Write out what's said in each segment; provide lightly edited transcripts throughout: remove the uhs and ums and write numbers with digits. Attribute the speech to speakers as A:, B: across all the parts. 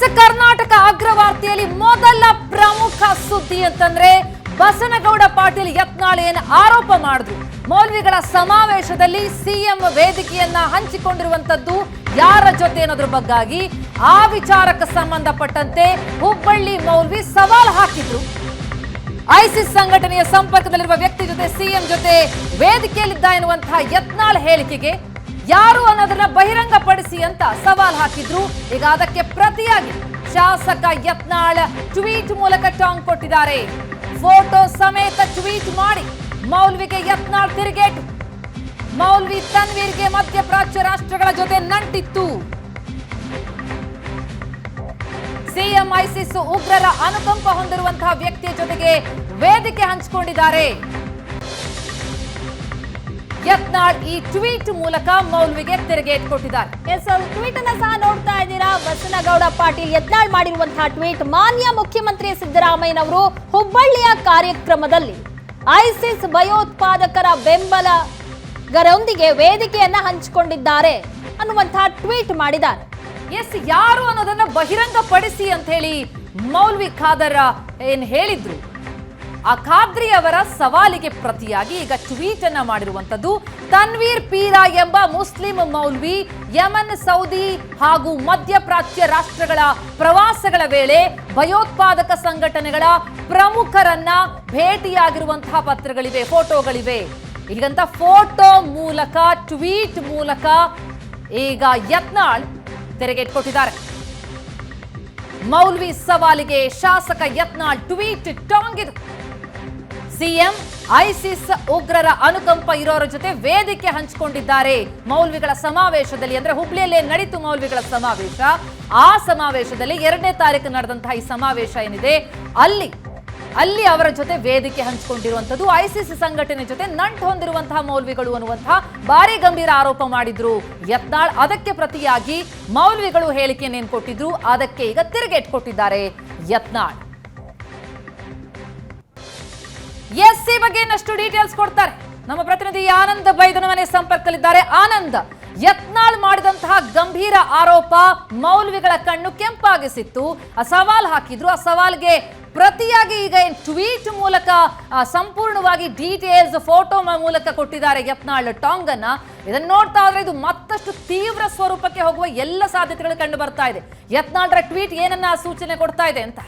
A: S Karnataka ಅಗ್ರವಾರ್ತೆಯಲ್ಲಿ ಮೊದಲ ಪ್ರಮುಖ ಸುದ್ದಿ ಅಂತಂದ್ರೆ ಬಸನಗೌಡ ಪಾಟೀಲ್ ಯತ್ನಾಳ್ ಏನು ಆರೋಪ ಮಾಡಿದ್ರು. ಮೌಲ್ವಿಗಳ ಸಮಾವೇಶದಲ್ಲಿ ಸಿಎಂ ವೇದಿಕೆಯನ್ನ ಹಂಚಿಕೊಂಡಿರುವಂತದ್ದು ಯಾರ ಜೊತೆ ಅನ್ನೋದ್ರ ಬಗ್ಗಾಗಿ ಆ ವಿಚಾರಕ್ಕೆ ಸಂಬಂಧಪಟ್ಟಂತೆ ಹುಬ್ಬಳ್ಳಿ ಮೌಲ್ವಿ ಸವಾಲ್ ಹಾಕಿದ್ರು. ಐಸಿಸ್ ಸಂಘಟನೆಯ ಸಂಪರ್ಕದಲ್ಲಿರುವ ವ್ಯಕ್ತಿ ಜೊತೆ ಸಿಎಂ ಜೊತೆ ವೇದಿಕೆಯಲ್ಲಿದ್ದ ಎನ್ನುವಂತಹ ಯತ್ನಾಳ್ ಹೇಳಿಕೆಗೆ ಯಾರು ಅನ್ನೋದನ್ನ ಬಹಿರಂಗಪಡಿಸಿ ಅಂತ ಸವಾಲ್ ಹಾಕಿದ್ರು. ಈಗ ಅದಕ್ಕೆ ಪ್ರತಿಯಾಗಿ ಶಾಸಕ ಯತ್ನಾಳ್ ಟ್ವೀಟ್ ಮೂಲಕ ಟಾಂಗ್ ಕೊಟ್ಟಿದ್ದಾರೆ. ಫೋಟೋ ಸಮೇತ ಟ್ವೀಟ್ ಮಾಡಿ ಮೌಲ್ವಿಗೆ ಯತ್ನಾಳ್ ತಿರುಗೇಟು. ಮೌಲ್ವಿ ತನ್ವೀರ್ಗೆ ಮಧ್ಯಪ್ರಾಚ್ಯ ರಾಷ್ಟ್ರಗಳ ಜೊತೆ ನಂಟಿತ್ತು. ಸಿಎಂ ಐಸಿಸ್ ಉಗ್ರರ ಅನುಕಂಪ ಹೊಂದಿರುವಂತಹ ವ್ಯಕ್ತಿಯ ಜೊತೆಗೆ ವೇದಿಕೆ ಹಂಚಿಕೊಂಡಿದ್ದಾರೆ. ಯತ್ನಾಳ್ ಈ ಟ್ವೀಟ್ ಮೂಲಕ ಮೌಲ್ವಿಗೆ ತಿರುಗೇಟು ಕೊಟ್ಟಿದ್ದಾರೆ.
B: ಟ್ವೀಟ್ ಅನ್ನ ಸಹ ನೋಡ್ತಾ ಇದ್ದೀರಾ. ಬಸನಗೌಡ ಪಾಟೀಲ್ ಯತ್ನಾಳ್ ಮಾಡಿರುವಂತಹ ಟ್ವೀಟ್, ಮಾನ್ಯ ಮುಖ್ಯಮಂತ್ರಿ ಸಿದ್ದರಾಮಯ್ಯನವರು ಹುಬ್ಬಳ್ಳಿಯ ಕಾರ್ಯಕ್ರಮದಲ್ಲಿ ಐಸಿಸ್ ಭಯೋತ್ಪಾದಕರ ಬೆಂಬಲಗರೊಂದಿಗೆ ವೇದಿಕೆಯನ್ನ ಹಂಚಿಕೊಂಡಿದ್ದಾರೆ ಅನ್ನುವಂತಹ ಟ್ವೀಟ್ ಮಾಡಿದ್ದಾರೆ.
A: ಎಸ್, ಯಾರು ಅನ್ನೋದನ್ನ ಬಹಿರಂಗಪಡಿಸಿ ಅಂತ ಹೇಳಿ ಮೌಲ್ವಿ ಖಾದರ್ ಏನ್ ಹೇಳಿದ್ರು. ಆ ಖಾದ್ರಿ ಅವರ ಸವಾಲಿಗೆ ಪ್ರತಿಯಾಗಿ ಈಗ ಟ್ವೀಟ್ ಅನ್ನ ಮಾಡಿರುವಂತದ್ದು. ತನ್ವೀರ್ ಪೀರಾ ಎಂಬ ಮುಸ್ಲಿಂ ಮೌಲ್ವಿ ಯಮನ್, ಸೌದಿ ಹಾಗೂ ಮಧ್ಯಪ್ರಾಚ್ಯ ರಾಷ್ಟ್ರಗಳ ಪ್ರವಾಸಗಳ ವೇಳೆ ಭಯೋತ್ಪಾದಕ ಸಂಘಟನೆಗಳ ಪ್ರಮುಖರನ್ನ ಭೇಟಿಯಾಗಿರುವಂತಹ ಪತ್ರಗಳಿವೆ, ಫೋಟೋಗಳಿವೆ. ಈಗಂತ ಫೋಟೋ ಮೂಲಕ, ಟ್ವೀಟ್ ಮೂಲಕ ಈಗ ಯತ್ನಾಳ್ ತೆರೆಗೇಟ್ ಕೊಟ್ಟಿದ್ದಾರೆ. ಮೌಲ್ವಿ ಸವಾಲಿಗೆ ಶಾಸಕ ಯತ್ನಾಳ್ ಟ್ವೀಟ್ ಟಾಂಗ್. ಸಿಎಂ ಐಸಿಸ್ ಉಗ್ರರ ಅನುಕಂಪ ಇರೋರ ಜೊತೆ ವೇದಿಕೆ ಹಂಚಿಕೊಂಡಿದ್ದಾರೆ. ಮೌಲ್ವಿಗಳ ಸಮಾವೇಶದಲ್ಲಿ, ಅಂದ್ರೆ ಹುಬ್ಳಿಯಲ್ಲೇ ನಡೀತು ಮೌಲ್ವಿಗಳ ಸಮಾವೇಶ. ಆ ಸಮಾವೇಶದಲ್ಲಿ 2ನೇ ತಾರೀಕು ನಡೆದಂತಹ ಈ ಸಮಾವೇಶ ಏನಿದೆ, ಅಲ್ಲಿ ಅವರ ಜೊತೆ ವೇದಿಕೆ ಹಂಚಿಕೊಂಡಿರುವಂತದ್ದು ಐಸಿಸ್ ಸಂಘಟನೆ ಜೊತೆ ನಂಟು ಹೊಂದಿರುವಂತಹ ಮೌಲ್ವಿಗಳು ಅನ್ನುವಂತಹ ಭಾರಿ ಗಂಭೀರ ಆರೋಪ ಮಾಡಿದ್ರು ಯತ್ನಾಳ್. ಅದಕ್ಕೆ ಪ್ರತಿಯಾಗಿ ಮೌಲ್ವಿಗಳು ಹೇಳಿಕೆಯನ್ನೇನು ಕೊಟ್ಟಿದ್ರು, ಅದಕ್ಕೆ ಈಗ ತಿರುಗೇಟು ಕೊಟ್ಟಿದ್ದಾರೆ ಯತ್ನಾಳ್. ಎಸ್, ಈ ಬಗ್ಗೆ ಇನ್ನಷ್ಟು ಡೀಟೇಲ್ಸ್ ಕೊಡ್ತಾರೆ ನಮ್ಮ ಪ್ರತಿನಿಧಿ ಆನಂದ್ ಬೈದನ ಮನೆ ಸಂಪರ್ಕದಲ್ಲಿದ್ದಾರೆ. ಆನಂದ್, ಯತ್ನಾಳ್ ಮಾಡಿದಂತಹ ಗಂಭೀರ ಆರೋಪ ಮೌಲ್ವಿಗಳ ಕಣ್ಣು ಕೆಂಪಾಗಿಸಿತ್ತು. ಆ ಸವಾಲ್ ಹಾಕಿದ್ರು. ಆ ಸವಾಲ್ಗೆ ಪ್ರತಿಯಾಗಿ ಈಗ ಟ್ವೀಟ್ ಮೂಲಕ ಸಂಪೂರ್ಣವಾಗಿ ಡೀಟೇಲ್ಸ್ ಫೋಟೋ ಮೂಲಕ ಕೊಟ್ಟಿದ್ದಾರೆ ಯತ್ನಾಳ್ ಟಾಂಗ್ ಅನ್ನ. ಇದನ್ನ ನೋಡ್ತಾ ಇದ್ರೆ ಇದು ಮತ್ತಷ್ಟು ತೀವ್ರ ಸ್ವರೂಪಕ್ಕೆ ಹೋಗುವ ಎಲ್ಲ ಸಾಧ್ಯತೆಗಳು ಕಂಡು ಬರ್ತಾ ಇದೆ. ಯತ್ನಾಳ್ರ ಟ್ವೀಟ್ ಏನನ್ನ ಸೂಚನೆ ಕೊಡ್ತಾ ಇದೆ ಅಂತ?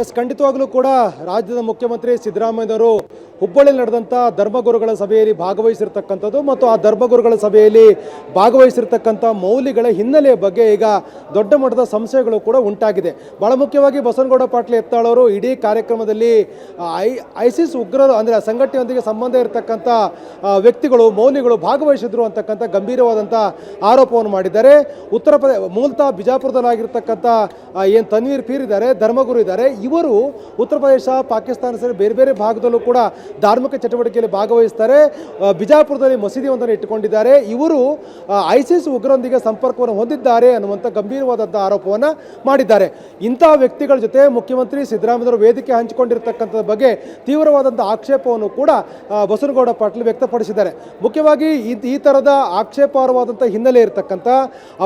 C: ಎಸ್, ಖಂಡಿತವಾಗ್ಲೂ ಕೂಡ ರಾಜ್ಯದ ಮುಖ್ಯಮಂತ್ರಿ ಸಿದ್ದರಾಮಯ್ಯನವರು ಹುಬ್ಬಳ್ಳಿಯಲ್ಲಿ ನಡೆದಂಥ ಧರ್ಮಗುರುಗಳ ಸಭೆಯಲ್ಲಿ ಭಾಗವಹಿಸಿರ್ತಕ್ಕಂಥದ್ದು ಮತ್ತು ಆ ಧರ್ಮಗುರುಗಳ ಸಭೆಯಲ್ಲಿ ಭಾಗವಹಿಸಿರ್ತಕ್ಕಂಥ ಮೌಲ್ಯಗಳ ಹಿನ್ನೆಲೆಯ ಬಗ್ಗೆ ಈಗ ದೊಡ್ಡ ಮಟ್ಟದ ಸಂಶಯಗಳು ಕೂಡ ಉಂಟಾಗಿದೆ. ಭಾಳ ಮುಖ್ಯವಾಗಿ ಬಸನಗೌಡ ಪಾಟೀಲ್ ಯತ್ನಾಳ್ ಅವರು ಇಡೀ ಕಾರ್ಯಕ್ರಮದಲ್ಲಿ ಐಸಿಸ್ ಉಗ್ರರು ಅಂದರೆ ಸಂಘಟನೆಯೊಂದಿಗೆ ಸಂಬಂಧ ಇರತಕ್ಕಂಥ ವ್ಯಕ್ತಿಗಳು, ಮೌಲ್ಯಗಳು ಭಾಗವಹಿಸಿದ್ರು ಅಂತಕ್ಕಂಥ ಗಂಭೀರವಾದಂಥ ಆರೋಪವನ್ನು ಮಾಡಿದ್ದಾರೆ. ಉತ್ತರ ಪ್ರದೇಶ ಮೂಲತಃ ಬಿಜಾಪುರದಲ್ಲಾಗಿರ್ತಕ್ಕಂಥ ಏನು ತನ್ವೀರ್ ಪೀರ್ ಇದ್ದಾರೆ, ಧರ್ಮಗುರು ಇದ್ದಾರೆ, ಇವರು ಉತ್ತರ ಪ್ರದೇಶ, ಪಾಕಿಸ್ತಾನ ಸೇರಿ ಬೇರೆ ಬೇರೆ ಭಾಗದಲ್ಲೂ ಕೂಡ ಧಾರ್ಮಿಕ ಚಟುವಟಿಕೆಯಲ್ಲಿ ಭಾಗವಹಿಸ್ತಾರೆ. ಬಿಜಾಪುರದಲ್ಲಿ ಮಸೀದಿಯೊಂದನ್ನು ಇಟ್ಟುಕೊಂಡಿದ್ದಾರೆ. ಇವರು ಐಸಿಸ್ ಉಗ್ರರೊಂದಿಗೆ ಸಂಪರ್ಕವನ್ನು ಹೊಂದಿದ್ದಾರೆ ಅನ್ನುವಂಥ ಗಂಭೀರವಾದಂಥ ಆರೋಪವನ್ನು ಮಾಡಿದ್ದಾರೆ. ಇಂತಹ ವ್ಯಕ್ತಿಗಳ ಜೊತೆ ಮುಖ್ಯಮಂತ್ರಿ ಸಿದ್ದರಾಮಯ್ಯವರು ವೇದಿಕೆ ಹಂಚಿಕೊಂಡಿರ್ತಕ್ಕಂಥ ಬಗ್ಗೆ ತೀವ್ರವಾದಂಥ ಆಕ್ಷೇಪವನ್ನು ಕೂಡ ಬಸನಗೌಡ ಪಾಟೀಲ್ ವ್ಯಕ್ತಪಡಿಸಿದ್ದಾರೆ. ಮುಖ್ಯವಾಗಿ ಈ ಥರದ ಆಕ್ಷೇಪಾರ್ಹವಾದಂಥ ಹಿನ್ನೆಲೆ ಇರತಕ್ಕಂಥ,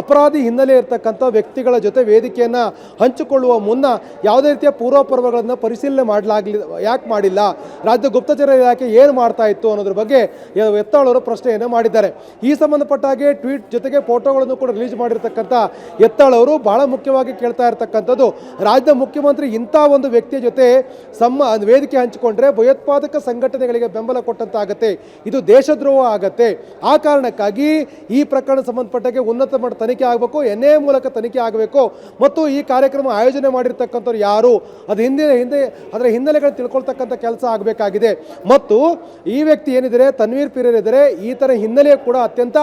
C: ಅಪರಾಧಿ ಹಿನ್ನೆಲೆ ಇರತಕ್ಕಂಥ ವ್ಯಕ್ತಿಗಳ ಜೊತೆ ವೇದಿಕೆಯನ್ನು ಹಂಚಿಕೊಳ್ಳುವ ಮುನ್ನ ಯಾವುದೇ ರೀತಿಯ ಪೂರ್ವಪರ್ವಗಳನ್ನು ಪರಿಶೀಲನೆ ಯಾಕೆ ಮಾಡಿಲ್ಲ, ರಾಜ್ಯ ಗುಪ್ತಚರ ಇಲಾಖೆ ಏನು ಮಾಡ್ತಾ ಇತ್ತು ಅನ್ನೋದ್ರ ಬಗ್ಗೆ ಯತ್ನಾಳ್ ಅವರು ಪ್ರಶ್ನೆಯನ್ನು ಮಾಡಿದ್ದಾರೆ. ಈ ಸಂಬಂಧಪಟ್ಟ ಹಾಗೆ ಟ್ವೀಟ್ ಜೊತೆಗೆ ಫೋಟೋಗಳನ್ನು ಕೂಡ ರಿಲೀಸ್ ಮಾಡಿರ್ತಕ್ಕಂಥ ಯತ್ನಾಳ್ ಅವರು ಬಹಳ ಮುಖ್ಯವಾಗಿ ಕೇಳ್ತಾ ಇರ್ತಕ್ಕಂಥದ್ದು, ರಾಜ್ಯದ ಮುಖ್ಯಮಂತ್ರಿ ಇಂಥ ಒಂದು ವ್ಯಕ್ತಿಯ ಜೊತೆ ವೇದಿಕೆ ಹಂಚಿಕೊಂಡ್ರೆ ಭಯೋತ್ಪಾದಕ ಸಂಘಟನೆಗಳಿಗೆ ಬೆಂಬಲ ಕೊಟ್ಟಂತಾಗತ್ತೆ, ಇದು ದೇಶದ್ರೋಹ ಆಗತ್ತೆ. ಆ ಕಾರಣಕ್ಕಾಗಿ ಈ ಪ್ರಕರಣ ಸಂಬಂಧಪಟ್ಟಾಗೆ ಉನ್ನತ ಮಟ್ಟ ತನಿಖೆ ಆಗಬೇಕು, NIA ಮೂಲಕ ತನಿಖೆ ಆಗಬೇಕು ಮತ್ತು ಈ ಕಾರ್ಯಕ್ರಮ ಆಯೋಜನೆ ಮಾಡಿರ್ತಕ್ಕಂಥವ್ರು ಯಾರು, ಅದು ಅದರ ಹಿನ್ನೆಲೆಗಳನ್ನು ತಿಳ್ಕೊಳ್ತಕ್ಕಂಥ ಕೆಲಸ ಆಗಬೇಕಾಗಿದೆ. ಮತ್ತು ಈ ವ್ಯಕ್ತಿ ಏನಿದ್ದಾರೆ, ತನ್ವೀರ್ ಪೀರ್ ಇದ್ದಾರೆ, ಈ ಥರ ಹಿನ್ನೆಲೆ ಕೂಡ ಅತ್ಯಂತ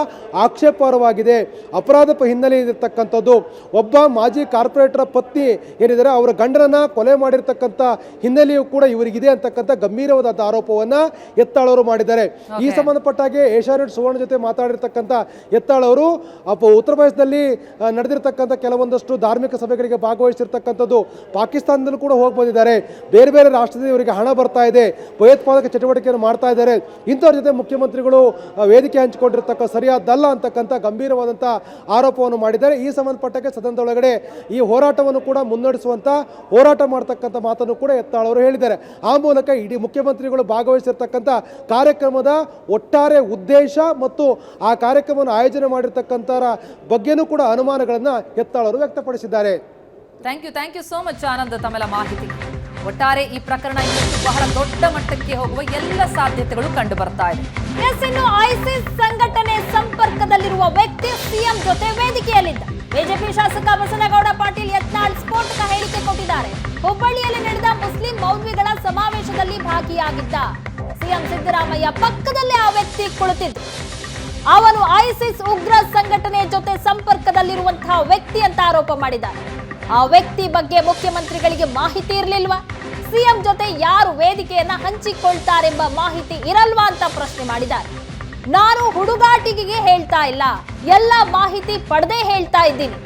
C: ಆಕ್ಷೇಪಾರ್ಹವಾಗಿದೆ, ಅಪರಾಧ ಹಿನ್ನೆಲೆ ಇರತಕ್ಕಂಥದ್ದು. ಒಬ್ಬ ಮಾಜಿ ಕಾರ್ಪೊರೇಟರ್ ಪತ್ನಿ ಏನಿದ್ದಾರೆ, ಅವರ ಗಂಡನನ್ನ ಕೊಲೆ ಮಾಡಿರ್ತಕ್ಕಂಥ ಹಿನ್ನೆಲೆಯೂ ಕೂಡ ಇವರಿಗಿದೆ ಅಂತಕ್ಕಂಥ ಗಂಭೀರವಾದ ಆರೋಪವನ್ನು ಯತ್ನಾಳ್ ಅವರು ಮಾಡಿದ್ದಾರೆ. ಈ ಸಂಬಂಧಪಟ್ಟಾಗೆ ಏಷ್ಯಾನೆಟ್ ಸುವರ್ಣ ಜೊತೆ ಮಾತಾಡಿರ್ತಕ್ಕಂಥ ಯತ್ನಾಳ್ ಅವರು ಉತ್ತರ ಪ್ರದೇಶದಲ್ಲಿ ನಡೆದಿರ್ತಕ್ಕಂಥ ಕೆಲವೊಂದಷ್ಟು ಧಾರ್ಮಿಕ ಸಭೆಗಳಿಗೆ ಭಾಗವಹಿಸಿರ್ತಕ್ಕಂಥದ್ದು, ಪಾಕಿಸ್ತಾನದಲ್ಲೂ ಕೂಡ ಹೋಗಿ ಬಂದಿದ್ದಾರೆ, ಬೇರೆ ಬೇರೆ ರಾಷ್ಟ್ರದಿಂದ ಇವರಿಗೆ ಹಣ ಬರ್ತಾ ಇದೆ, ಭಯೋತ್ಪಾದಕ ಭಯೋತ್ಪಾದಕ ಚಟುವಟಿಕೆಯನ್ನು ಮಾಡ್ತಾ ಇದ್ದಾರೆ. ಇಂಥವ್ರ ಜೊತೆ ಮುಖ್ಯಮಂತ್ರಿಗಳು ವೇದಿಕೆ ಹಂಚಿಕೊಂಡಿರ್ತಕ್ಕ ಸರಿಯಾದಲ್ಲ ಅಂತಕ್ಕಂಥ ಗಂಭೀರವಾದಂಥ ಆರೋಪವನ್ನು ಮಾಡಿದ್ದಾರೆ. ಈ ಸಂಬಂಧಪಟ್ಟಕ್ಕೆ ಸದನದೊಳಗಡೆ ಈ ಹೋರಾಟವನ್ನು ಕೂಡ ಮುನ್ನಡೆಸುವಂಥ ಹೋರಾಟ ಮಾಡ್ತಕ್ಕಂಥ ಮಾತನ್ನು ಕೂಡ ಯತ್ನಾಳ್ ಅವರು ಹೇಳಿದ್ದಾರೆ. ಆ ಮೂಲಕ ಇಡೀ ಮುಖ್ಯಮಂತ್ರಿಗಳು ಭಾಗವಹಿಸಿರ್ತಕ್ಕಂಥ ಕಾರ್ಯಕ್ರಮದ ಒಟ್ಟಾರೆ ಉದ್ದೇಶ ಮತ್ತು ಆ ಕಾರ್ಯಕ್ರಮವನ್ನು ಆಯೋಜನೆ ಮಾಡಿರ್ತಕ್ಕಂಥರ ಬಗ್ಗೆನೂ ಕೂಡ ಅನುಮಾನಗಳನ್ನು ಯತ್ನಾಳ್ ಅವರು ವ್ಯಕ್ತಪಡಿಸಿದ್ದಾರೆ.
A: Thank you so much Anand ತಮ್ಮೆಲ್ಲ ಮಾಹಿತಿ. ಒಟ್ಟಾರೆ ಈ ಪ್ರಕರಣ ಇನ್ನಷ್ಟು ಬಹಳ ದೊಡ್ಡ ಮಟ್ಟಕ್ಕೆ ಹೋಗುವ ಎಲ್ಲ ಸಾಧ್ಯತೆಗಳು ಕಂಡು ಬರ್ತಾ ಇದೆ.
B: ಇನ್ನು ಐಸಿಸ್ ಸಂಘಟನೆ ಸಂಪರ್ಕದಲ್ಲಿರುವ ವ್ಯಕ್ತಿ ಸಿಎಂ ಜೊತೆ ವೇದಿಕೆಯಲ್ಲಿದ್ದ. ಬಿಜೆಪಿ ಶಾಸಕ ಬಸನಗೌಡ ಪಾಟೀಲ್ ಯತ್ನಾಳ್ ಸ್ಫೋಟಕ ಹೇಳಿಕೆ ಕೊಟ್ಟಿದ್ದಾರೆ. ಹುಬ್ಬಳ್ಳಿಯಲ್ಲಿ ನಡೆದ ಮುಸ್ಲಿಂ ಮೌಲ್ವಿಗಳ ಸಮಾವೇಶದಲ್ಲಿ ಭಾಗಿಯಾಗಿದ್ದ ಸಿಎಂ ಸಿದ್ದರಾಮಯ್ಯ ಪಕ್ಕದಲ್ಲೇ ಆ ವ್ಯಕ್ತಿ ಕುಳಿತಿದ್ದು. ಅವನು ಐಸಿಸ್ ಉಗ್ರ ಸಂಘಟನೆ ಜೊತೆ ಸಂಪರ್ಕದಲ್ಲಿರುವಂತಹ ವ್ಯಕ್ತಿ ಅಂತ ಆರೋಪ ಮಾಡಿದ್ದಾರೆ. ಆ ವ್ಯಕ್ತಿ ಬಗ್ಗೆ ಮುಖ್ಯಮಂತ್ರಿಗಳಿಗೆ ಮಾಹಿತಿ ಇರಲಿಲ್ವಾ? ಸಿಎಂ ಜೊತೆ ಯಾರು ವೇದಿಕೆಯನ್ನ ಹಂಚಿಕೊಳ್ತಾರೆಂಬ ಮಾಹಿತಿ ಇರಲ್ವಾ ಅಂತ ಪ್ರಶ್ನೆ ಮಾಡಿದ್ದಾರೆ. ನಾನು ಹುಡುಗಾಟಿಕೆಗೆ ಹೇಳ್ತಾ ಇಲ್ಲ, ಎಲ್ಲ ಮಾಹಿತಿ ಪಡೆದೇ ಹೇಳ್ತಾ ಇದ್ದೀನಿ.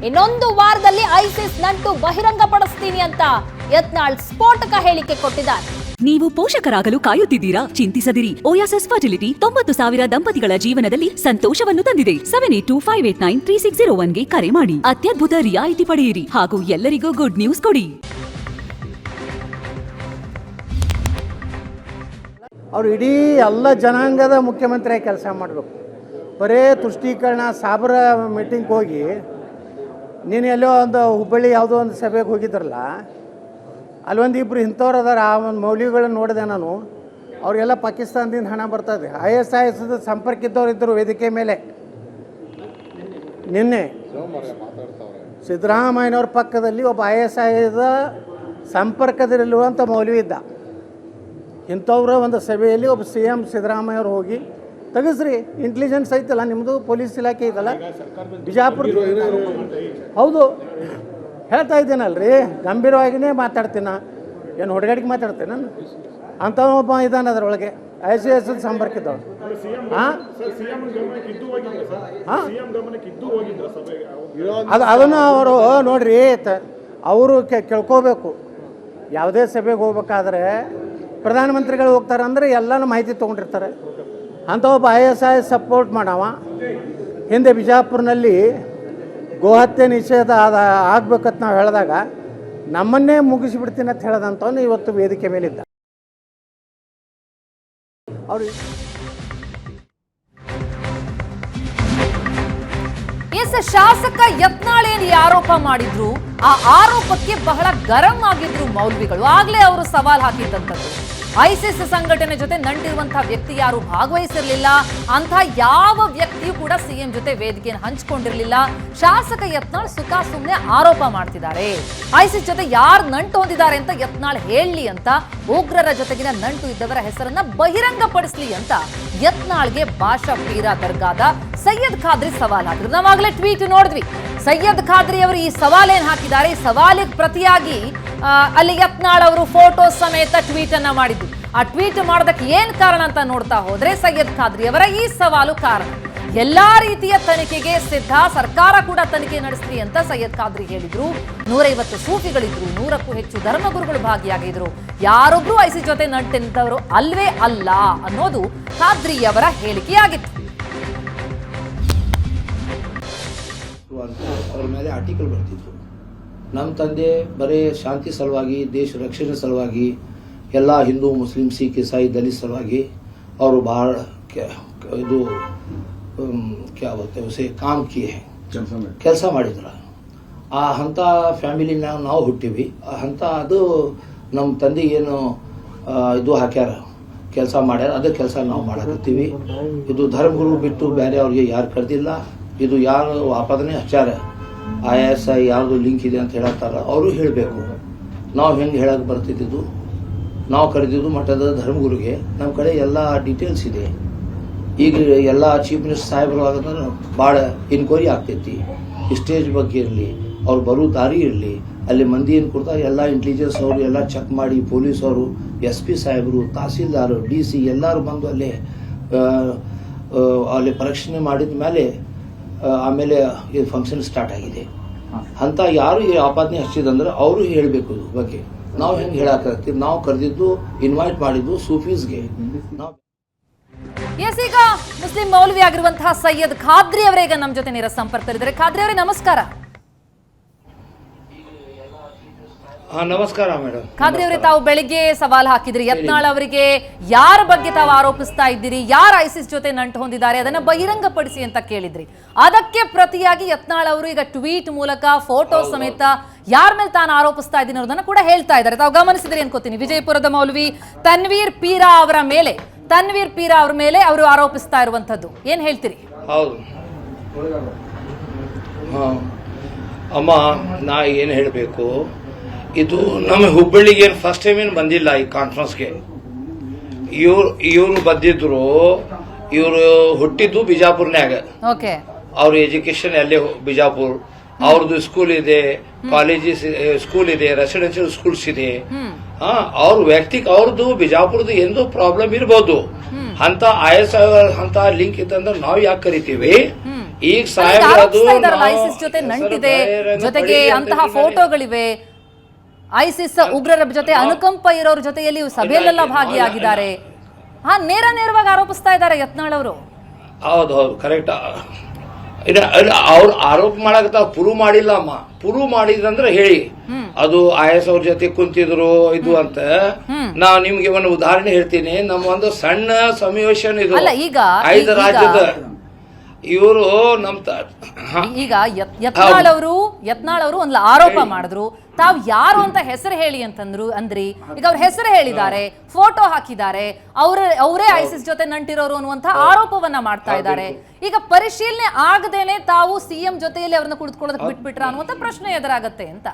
B: ಇನ್ನೊಂದು ವಾರದಲ್ಲಿ ಐಸಿಸ್ ನಂಟು ಬಹಿರಂಗಪಡಿಸ್ತೀನಿ ಅಂತ ಯತ್ನಾಳ್ ಸ್ಫೋಟಕ ಹೇಳಿಕೆ ಕೊಟ್ಟಿದ್ದಾರೆ.
D: ನೀವು ಪೋಷಕರಾಗಲು ಕಾಯುತ್ತಿದ್ದೀರಾ? ಚಿಂತಿಸದಿರಿ. ಓಯಾಸಿಸ್ ಫರ್ಟಿಲಿಟಿ 90,000 ದಂಪತಿಗಳ ಜೀವನದಲ್ಲಿ ಸಂತೋಷವನ್ನು ತಂದಿದೆ. 7825893601ಗೆ ಕರೆ ಮಾಡಿ. ಅತ್ಯದ್ಭುತ ರಿಯಾಯಿತಿ ಪಡೆಯಿರಿ ಹಾಗೂ ಎಲ್ಲರಿಗೂ ಗುಡ್ ನ್ಯೂಸ್ ಕೊಡಿ.
E: ಅವರು ಇಡೀ ಎಲ್ಲ ಜನಾಂಗದ ಮುಖ್ಯಮಂತ್ರಿಯಾಗಿ ಕೆಲಸ ಮಾಡಬೇಕು. ಬರೇ ತುಷ್ಟೀಕರಣ ಸಾಬರ ಮೀಟಿಂಗ್ ಹೋಗಿ ನೀನು ಎಲ್ಲೋ ಒಂದು ಹುಬ್ಬಳ್ಳಿ ಯಾವುದೋ ಒಂದು ಸಭೆಗೆ ಹೋಗಿದ್ರಲ್ಲ, ಅಲ್ಲೊಂದು ಇಬ್ಬರು ಇಂಥವ್ರು ಅದಾರ. ಆ ಒಂದು ಮೌಲ್ಯಗಳನ್ನು ನೋಡಿದೆ ನಾನು. ಅವರಿಗೆಲ್ಲ ಪಾಕಿಸ್ತಾನದಿಂದ ಹಣ ಬರ್ತದೆ. ISIS ಸಂಪರ್ಕ ಇದ್ದವ್ರು ಇದ್ದರು ವೇದಿಕೆ ಮೇಲೆ. ನಿನ್ನೆ ಸಿದ್ದರಾಮಯ್ಯನವ್ರ ಪಕ್ಕದಲ್ಲಿ ಒಬ್ಬ ISIS ಸಂಪರ್ಕದಲ್ಲಿರುವಂಥ ಮೌಲ್ವಿ ಇದ್ದ. ಇಂಥವ್ರ ಒಂದು ಸಭೆಯಲ್ಲಿ ಒಬ್ಬ CM ಸಿದ್ದರಾಮಯ್ಯವ್ರು ಹೋಗಿ ತೆಗೆಸ್ರಿ, ಇಂಟೆಲಿಜೆನ್ಸ್ ಐತಲ್ಲ ನಿಮ್ಮದು, ಪೊಲೀಸ್ ಇಲಾಖೆ ಇದಲ್ಲ ಬಿಜಾಪುರ. ಹೌದು ಹೇಳ್ತಾ ಇದ್ದೀನಲ್ರಿ, ಗಂಭೀರವಾಗಿಯೇ ಮಾತಾಡ್ತೀನಿ. ಏನು ಹುಡುಗಾಡಿಗೆ ಮಾತಾಡ್ತೇನೆ ನಾನು? ಅಂಥ ಒಬ್ಬ ಇದ್ದಾನೆ ಅದರೊಳಗೆ ISIS ಸಂಪರ್ಕ ಇದ್ದವನು. ಅದನ್ನು ಅವರು ನೋಡ್ರಿ, ಅವರು ಕೇಳ್ಕೋಬೇಕು. ಯಾವುದೇ ಸಭೆಗೆ ಹೋಗ್ಬೇಕಾದ್ರೆ ಪ್ರಧಾನಮಂತ್ರಿಗಳು ಹೋಗ್ತಾರೆ ಅಂದರೆ ಎಲ್ಲನೂ ಮಾಹಿತಿ ತೊಗೊಂಡಿರ್ತಾರೆ. ಅಂಥ ಒಬ್ಬ ISIS ಸಪೋರ್ಟ್ ಮಾಡವ ಹಿಂದೆ ಬಿಜಾಪುರ್ನಲ್ಲಿ ಗೋಹತ್ಯೆ ನಿಷೇಧ ಆಗ್ಬೇಕಂತ ನಾವು ಹೇಳಿದಾಗ ನಮ್ಮನ್ನೇ ಮುಗಿಸಿಬಿಡ್ತೀನಿ ಅಂತ ಹೇಳದಂಥವನು ಇವತ್ತು ವೇದಿಕೆ ಮೇಲಿದ್ದ. ಅವರು
A: ಶಾಸಕ ಯತ್ನಾಳ್ ಏನು ಆರೋಪ ಮಾಡಿದ್ರು, ಆ ಆರೋಪಕ್ಕೆ ಬಹಳ ಗರಂ ಆಗಿದ್ರು ಮೌಲ್ವಿಗಳು. ಆಗ್ಲೇ ಅವರು ಸವಾಲ್ ಹಾಕಿದ್ದಂಥದ್ದು, ಐಸಿಸ್ ಸಂಘಟನೆ ಜೊತೆ ನಂಟಿರುವಂತಹ ವ್ಯಕ್ತಿ ಯಾರು ಭಾಗವಹಿಸಿರ್ಲಿಲ್ಲ, ಅಂತ ಯಾವ ವ್ಯಕ್ತಿಯೂ ಕೂಡ ಸಿಎಂ ಜೊತೆ ವೇದಿಕೆಯನ್ನು ಹಂಚಿಕೊಂಡಿರ್ಲಿಲ್ಲ. ಶಾಸಕ ಯತ್ನಾಳ್ ಸುಮ್ಮನೆ ಆರೋಪ ಮಾಡ್ತಿದ್ದಾರೆ. ಐಸಿಸ್ ಜೊತೆ ಯಾರು ನಂಟು ಹೊಂದಿದ್ದಾರೆ ಅಂತ ಯತ್ನಾಳ್ ಹೇಳಲಿ ಅಂತ, ಉಗ್ರರ ಜೊತೆಗಿನ ನಂಟು ಇದ್ದವರ ಹೆಸರನ್ನ ಬಹಿರಂಗಪಡಿಸಲಿ ಅಂತ ಯತ್ನಾಳ್ಗೆ ಬಾಷಾ ಪೀರಾ ದರ್ಗಾದ ಸೈಯದ್ ಖಾದ್ರಿ ಸವಾಲ್ ಹಾಕಿದ್ರು. ನಾವಾಗಲೇ ಟ್ವೀಟ್ ನೋಡಿದ್ವಿ. ಸೈಯದ್ ಖಾದ್ರಿ ಅವರು ಈ ಸವಾಲೇನ್ ಹಾಕಿದ್ದಾರೆ, ಈ ಸವಾಲಿಗೆ ಪ್ರತಿಯಾಗಿ ಅಲ್ಲಿ ಯತ್ನಾಳ್ ಅವರು ಫೋಟೋ ಸಮೇತ ಟ್ವೀಟ್ ಅನ್ನ ಮಾಡಿದ್ದು. ಆ ಟ್ವೀಟ್ ಮಾಡೋದಕ್ಕೆ ಏನ್ ಕಾರಣ ಅಂತ ನೋಡ್ತಾ ಹೋದ್ರೆ ಸೈಯದ್ ಖಾದ್ರಿ ಅವರ ಈ ಸವಾಲು ಕಾರಣ. ಎಲ್ಲಾ ರೀತಿಯ ತನಿಖೆಗೆ ಸಿದ್ಧ, ಸರ್ಕಾರ ಕೂಡ ತನಿಖೆ ನಡೆಸಲಿ ಅಂತ ಸೈಯದ್ ಖಾದ್ರಿ ಹೇಳಿದ್ರು. 150 ಸೂಫಿಗಳಿದ್ರು, 100ಕ್ಕೂ ಹೆಚ್ಚು ಧರ್ಮಗುರುಗಳು ಭಾಗಿಯಾಗಿದ್ರು. ಯಾರೊಬ್ರು ಐಸಿಸ್ ಜೊತೆ ನಂಟಿದ್ದವರು ಅಲ್ವೇ ಅಲ್ಲ ಅನ್ನೋದು ಖಾದ್ರಿ ಅವರ ಹೇಳಿಕೆಯಾಗಿತ್ತು.
F: ಅವ್ರ ಮೇಲೆ ಆರ್ಟಿಕಲ್ ಬರ್ತಿದ್ರು. ನಮ್ಮ ತಂದೆ ಬರೀ ಶಾಂತಿ ಸಲುವಾಗಿ, ದೇಶ ರಕ್ಷಣೆ ಸಲುವಾಗಿ, ಎಲ್ಲ ಹಿಂದೂ ಮುಸ್ಲಿಂ ಸಿಖ್ ಇಸಾಯಿ ದಲಿತ ಸಲುವಾಗಿ ಅವರು ಬಹಳ ಇದು ಕಾಮ್ ಕಿಯೆ ಕೆಲಸ ಮಾಡಿದ್ರು. ಆ ಅಂಥ ಫ್ಯಾಮಿಲಿನಾಗ ನಾವು ಹುಟ್ಟಿವಿ. ಅಂಥ ಅದು ನಮ್ಮ ತಂದೆ ಏನು ಇದು ಹಾಕ್ಯಾರ, ಕೆಲಸ ಮಾಡ್ಯಾರ, ಅದೇ ಕೆಲಸ ನಾವು ಮಾಡಕತ್ತೀವಿ. ಇದು ಧರ್ಮಗುರು ಬಿಟ್ಟು ಬೇರೆ ಅವ್ರಿಗೆ ಯಾರು ಕರೆದಿಲ್ಲ. ಇದು ಯಾರು ಆಪಾದನೆ ಹಚ್ಚಾರ, ISI ಯಾವುದು ಲಿಂಕ್ ಇದೆ ಅಂತ ಹೇಳತ್ತಾರ, ಅವರು ಹೇಳಬೇಕು. ನಾವು ಹೆಂಗೆ ಹೇಳಕ್ಕೆ ಬರ್ತಿದ್ದು, ನಾವು ಕರೆದಿದ್ದು ಮಠದ ಧರ್ಮಗುರುಗೆ. ನಮ್ಮ ಕಡೆ ಎಲ್ಲ ಡೀಟೇಲ್ಸ್ ಇದೆ. ಈಗ ಎಲ್ಲ ಚೀಫ್ ಮಿನಿಸ್ಟರ್ ಸಾಹೇಬರು ಆಗೋದ್ರೆ ಭಾಳ ಇನ್ಕ್ವೈರಿ ಆಗ್ತೈತಿ. ಸ್ಟೇಜ್ ಬಗ್ಗೆ ಇರಲಿ, ಅವ್ರು ಬರೋ ದಾರಿ ಇರಲಿ, ಅಲ್ಲಿ ಮಂದಿ ಏನು ಕೊಡ್ತಾರೆ ಎಲ್ಲ ಇಂಟೆಲಿಜೆನ್ಸ್ ಅವರು ಎಲ್ಲ ಚೆಕ್ ಮಾಡಿ, ಪೊಲೀಸವರು, SP ಸಾಹೇಬರು, ತಹಸೀಲ್ದಾರು, DC ಎಲ್ಲರೂ ಬಂದು ಅಲ್ಲಿ ಪರೀಕ್ಷಣೆ ಮಾಡಿದ ಮೇಲೆ ಆಮೇಲೆ ಇದು ಫಂಕ್ಷನ್ ಸ್ಟಾರ್ಟ್ ಆಗಿದೆ ಅಂತ ಯಾರು ಈ ಆಪಾದನೆ ಹಚ್ಚಿದಂದ್ರೆ ಅವರು ಹೇಳಬೇಕು ಬಗ್ಗೆ. ನಾವು ಹೆಂಗೆ ಹೇಳಾಕತ್ತೀವಿ, ನಾವು ಕರೆದಿದ್ದು ಇನ್ವೈಟ್ ಮಾಡಿದ್ದು ಸೂಫೀಸ್ಗೆ. ನಾವು
A: ಎಸ್, ಈಗ ಮುಸ್ಲಿಂ ಮೌಲ್ವಿ ಆಗಿರುವಂತಹ ಸೈಯದ್ ಖಾದ್ರಿ ಅವರೇ ಈಗ ನಮ್ಮ ಜೊತೆ ನೇರ ಸಂಪರ್ಕದಲ್ಲಿದ್ದಾರೆ. ಖಾದ್ರಿ ಅವರೇ ನಮಸ್ಕಾರ.
F: ನಮಸ್ಕಾರ ಮೇಡಮ್.
A: ಖಾದ್ರಿ ಅವರೇ, ತಾವು ಬೆಳಿಗ್ಗೆ ಸವಾಲ್ ಹಾಕಿದ್ರಿ ಯತ್ನಾಳ್ ಅವರಿಗೆ ಯಾರ ಬಗ್ಗೆ ತಾವು ಆರೋಪಿಸ್ತಾ ಇದ್ದೀರಿ, ಯಾರು ಐಸಿಸ್ ಜೊತೆ ನಂಟು ಹೊಂದಿದ್ದಾರೆ ಅದನ್ನ ಬಹಿರಂಗಪಡಿಸಿ ಅಂತ ಕೇಳಿದ್ರಿ. ಅದಕ್ಕೆ ಪ್ರತಿಯಾಗಿ ಯತ್ನಾಳ್ ಅವರು ಈಗ ಟ್ವೀಟ್ ಮೂಲಕ ಫೋಟೋ ಸಮೇತ ಯಾರ ಮೇಲೆ ತಾನು ಆರೋಪಿಸ್ತಾ ಇದ್ದೀನಿ ಅನ್ನೋದನ್ನ ಕೂಡ ಹೇಳ್ತಾ ಇದ್ದಾರೆ. ತಾವು ಗಮನಿಸಿದ್ರಿ ಅನ್ಕೋತೀನಿ. ವಿಜಯಪುರದ ಮೌಲ್ವಿ ತನ್ವೀರ್ ಪೀರಾ ಅವರ ಮೇಲೆ ಅವರು ಆರೋಪಿಸ್ತಾ ಇರುವಂತದ್ದು ಏನ್ ಹೇಳ್ತೀರಿ?
F: ಹೌದು ಅಮ್ಮ, ನಾ ಏನು ಹೇಳಬೇಕು, ಇದು ನಮ್ಮ ಹುಬ್ಬಳ್ಳಿಗೆ ಏನು ಫಸ್ಟ್ ಟೈಮ್ ಏನು ಬಂದಿಲ್ಲ ಈ ಕಾನ್ಫರೆನ್ಸ್ಗೆ. ಇವರು ಬಂದಿದ್ರು, ಇವರು ಹುಟ್ಟಿದ್ದು ಬಿಜಾಪುರ್ನ್ಯಾಗ, ಅವ್ರ ಎಜುಕೇಶನ್ ಅಲ್ಲೇ ಬಿಜಾಪುರ್, ಅವ್ರದ್ದು ಸ್ಕೂಲ್ ಇದೆ, ಕಾಲೇಜಸ್ ಸ್ಕೂಲ್ ಇದೆ, ರೆಸಿಡೆನ್ಷಿಯಲ್ ಸ್ಕೂಲ್ಸ್ ಇದೆ. ಅವ್ರ ವ್ಯಕ್ತಿಗೆ ಅವ್ರದ್ದು ಬಿಜಾಪುರದ್ದು ಏನೋ ಪ್ರಾಬ್ಲಮ್ ಇರ್ಬೋದು, ಅಂತ IS ಅಂತ ಲಿಂಕ್ ಇತ್ತಂದ್ರೆ ನಾವು ಯಾಕೆ ಕರಿತೀವಿ? ಈಗ
A: ಐಸಿಸ್ ಜೊತೆ ನಂಟಿದೆ, ಜೊತೆಗೆ ಅಂತಹ ಫೋಟೋಗಳಿವೆ, ಐಸಿಸ್ ಉಗ್ರರ ಜೊತೆ ಅನುಕಂಪ ಇರೋರ ಜೊತೆಯಲ್ಲಿ ಸಭೆಯಲ್ಲೆಲ್ಲ ಭಾಗಿಯಾಗಿದ್ದಾರೆ. ನೇರವಾಗಿ ಆರೋಪಿಸ್ತಾ ಇದ್ದಾರೆ ಯತ್ನಾಳ್ ಅವರು.
F: ಹೌದು ಕರೆಕ್ಟ್. ಅವ್ರು ಆರೋಪ ಮಾಡಕತ್ತ, ಪ್ರೂವ್ ಮಾಡಿಲ್ಲ ಅಮ್ಮ. ಪ್ರೂವ್ ಮಾಡಿದಂದ್ರೆ ಹೇಳಿ, ಅದು IS ಅವ್ರ ಜೊತೆ ಕುಂತಿದ್ರು ಇದು ಅಂತ. ನಾ ನಿಮ್ಗೆ ಒಂದು ಉದಾಹರಣೆ ಹೇಳ್ತೀನಿ. ನಮ್ಮ ಒಂದು ಸಣ್ಣ ಸಮಾವೇಶನ್ ಇದು 5 ರಾಜ್ಯದ ಇವರು
A: ಈಗ ಯತ್ನಾಳ್ ಅವರು ಒಂದು ಆರೋಪ ಮಾಡಿದ್ರು. ತಾವ್ ಯಾರು ಅಂತ ಹೆಸರು ಹೇಳಿ ಅಂದ್ರಿ. ಈಗ ಅವ್ರ ಹೆಸರು ಹೇಳಿದ್ದಾರೆ, ಫೋಟೋ ಹಾಕಿದ್ದಾರೆ, ಅವರೇ ಐಸಿಸ್ ಜೊತೆ ನಂಟಿರೋರು ಅನ್ನುವಂತ ಆರೋಪವನ್ನ ಮಾಡ್ತಾ ಇದ್ದಾರೆ. ಈಗ ಪರಿಶೀಲನೆ ಆಗದೇನೆ ತಾವು CM ಜೊತೆಯಲ್ಲಿ ಅವ್ರನ್ನ ಕುಳಿತುಕೊಳ್ಳೋದಕ್ಕೆ ಬಿಟ್ಬಿಟ್ರ ಅನ್ನುವಂತ ಪ್ರಶ್ನೆ ಎದುರಾಗತ್ತೆ ಅಂತ.